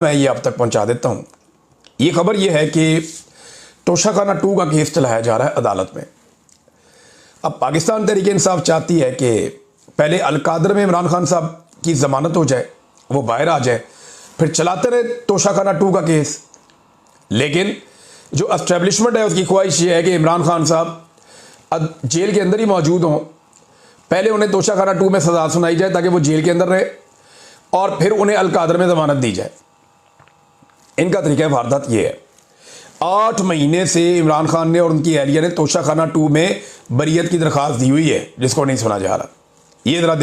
मैं ये आप तक पहुंचा देता हूं। ये खबर ये है कि तोशाखाना 2 का केस चलाया जा रहा है अदालत में। अब पाकिस्तान तहरीक इंसाफ चाहती है कि पहले अलकादर में इमरान खान साहब की ज़मानत हो जाए, वो बाहर आ जाए, फिर चलाते रहे तोशाखाना 2 का केस। लेकिन जो एस्टेब्लिशमेंट है उसकी ख्वाहिश ये है कि इमरान खान साहब जेल के अंदर ही मौजूद हों, पहले उन्हें तोशाखाना 2 में सज़ा सुनाई जाए ताकि वो जेल के अंदर रहे और फिर उन्हें अलकादर में ज़मानत दी जाए। इनका तरीका वारदात ये है। 8 महीने से इमरान खान ने और उनकी एहलिया ने तोशाखाना 2 में बरियत की दरख्वास्त दी हुई है, जिसको नहीं सुना जा रहा। ये ज़रा